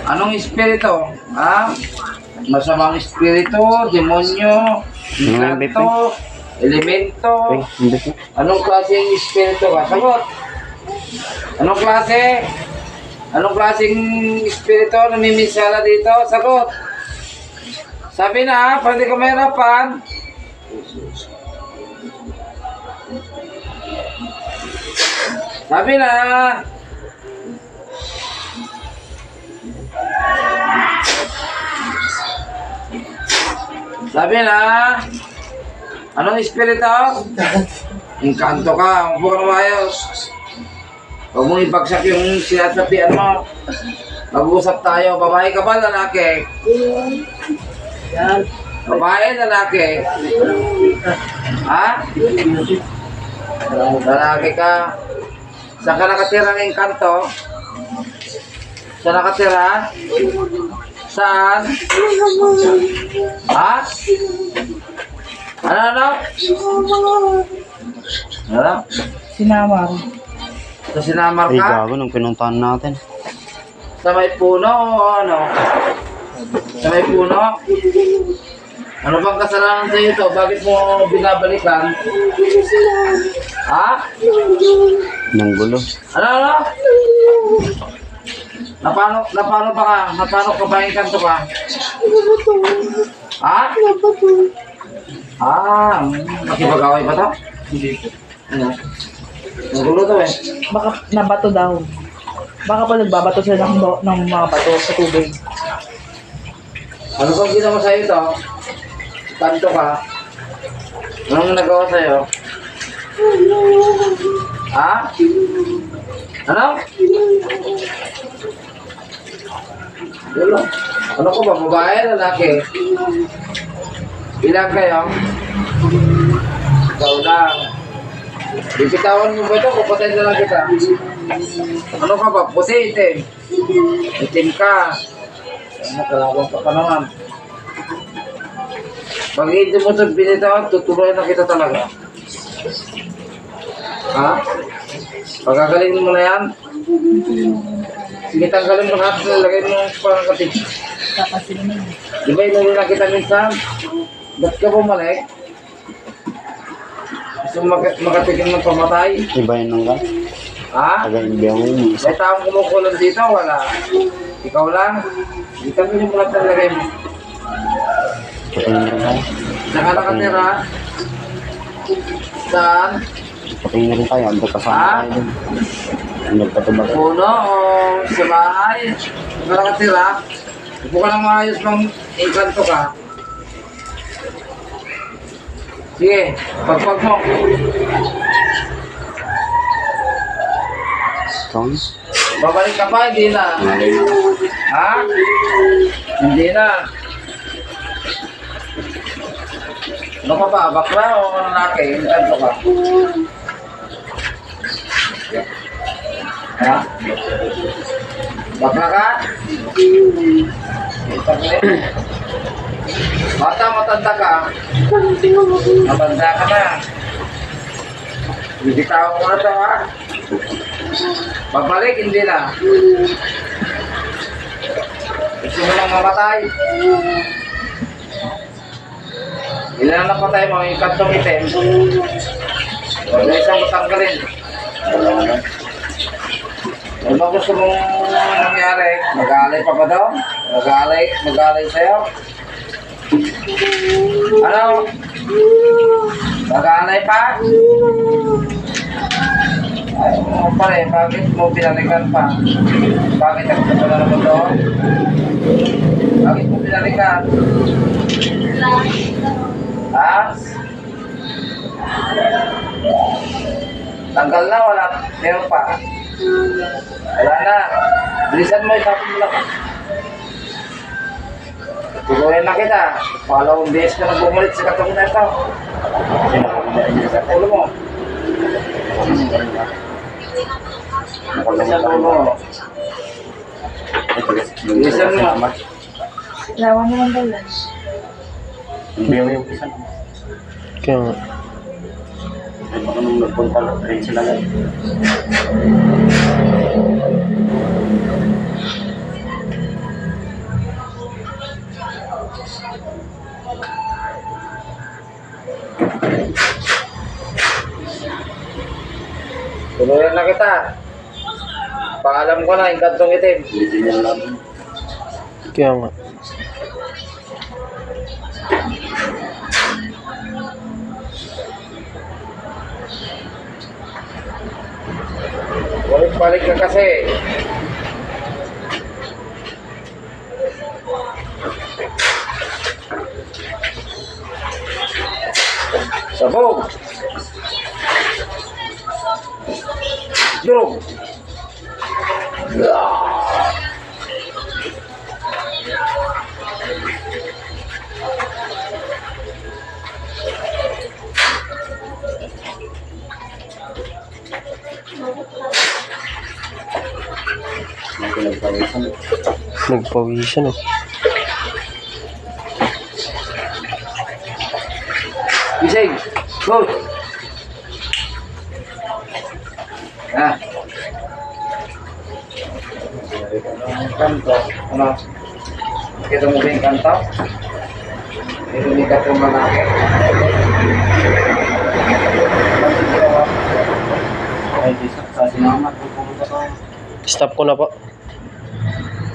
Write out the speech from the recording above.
Anong espiritu? Ha? Masamang espiritu, demonyo, inkanto, elemento. Anong klaseng espiritu ka? Sagot. Anong klase? Anong klaseng espiritu namiminsala dito? Sagot. Sabi na, pwede ka mahirapan. Sabi na. Sabi na. Anong espiritu? Inkanto ka. Huwag mo ayos. Huwag mong ibagsak yung sinasabihan mo. Mag-uusap tayo. Babae ka ba, lalaki? Yan. Babae, lalaki? Ha? Lalaki ka. Saan ka nakatira ng Encanto? Saan nakatira? Saan? Ha? Ano? Ano? Sinamar. Sa Sinamar Ay, ka? gago, nung pinuntahan natin. Sa may puno o ano? Sa may puno? Ano bang kasalanan sa ito? Bakit mo binabalikan? Ha? Nang gulo. Ano? Napano ba ka? Napano ka ba yung kanto ka? Ha? Makipag-away ba to? Hindi po. Ano? Nagulo to eh. Baka nabato daw. Baka pa nagbabato sila ng mga bato sa tubig. Ano bang ginawa sa'yo ito? Kanto ka? Anong nagawa sa'yo? Ha? Ano? Dulo. Ano ko ba? Babae, lalaki? Ilan kayo? Ikaw lang. Bibitawan mo ba ito? Kupatay na lang kita. Ano ka ba? Puti, itim. Itim ka. Ano, kalawang ka pa naman. Pag hindi mo ito binitawan, tutuloy na kita talaga. Ha? Pagkagalin mo na yan? Sige, tanggalin mo lahat. Lagay mo parang katig. Kakasin naman. Di ba inuwi na kita minsan? Ba't ka bumalik? Gusto mo makatikim ng pamatay? Iba yun nang ka? Ha? Taga-imbiyaw mo. May taong kumukulong dito? Wala. Ikaw lang? Hindi kami yung mga talagay mo. Patingin rin tayo. Saan ka nakatira? Saan? Patingin rin tayo. Ando kasama Ha? tayo dun. Ando patubag. Puno o sa bahay? Saan ka nakatira? Upo ka lang maayos ng engkanto ka. Sige, pagpag mo. Kung? Babalik ka pa, hindi na. Ha? Hindi na. Ano ka ba? Bakla o lalaki? Engkanto ka. Ha? Bakla ka? Bata, matanda ka. Matanda ka na. Bibitaw mo na ito, ha? Pagbalik, hindi na. Gusto mo lang mamatay? Ilan na patay mo? Yung kantong itim. Wala isang matanggalin. Ano ba gusto mong nangyari? Mag-aalay pa ba daw? Mag-aalay sa'yo? Ano? Mag-aalay pa? Ay, pare, bakit mo pinalikan pa? Bakit nagpunta na naman doon? Bakit mo pinalikan? Ha? Tanggal na, wala. Meron pa. Wala na. Bilisan mo, itapon mo lang. Tuloy na kita. Palawang beses ka na bumalik sa katong na ito. Sa ulo mo. Sa ulo mo. Bilisan mo. Lawan naman daw yan. Imbiyaw yung isa. Kaya nga. Ay, baka nung nagpunta rin sila lang. Tuloyan na kita. Paalam ko na, yung kantong itim. Hindi niya alam. Kaya nga. Balik ka kasi. Sabog. Durog. May pinagpawisan. Nagpawisan eh. Gising. Go. Ah. Kanto. Ano? Kita mo ba yung kanto? Inumikat yung malaki. Ay, di sa sinama. Pupunta ka. Stop ko na po.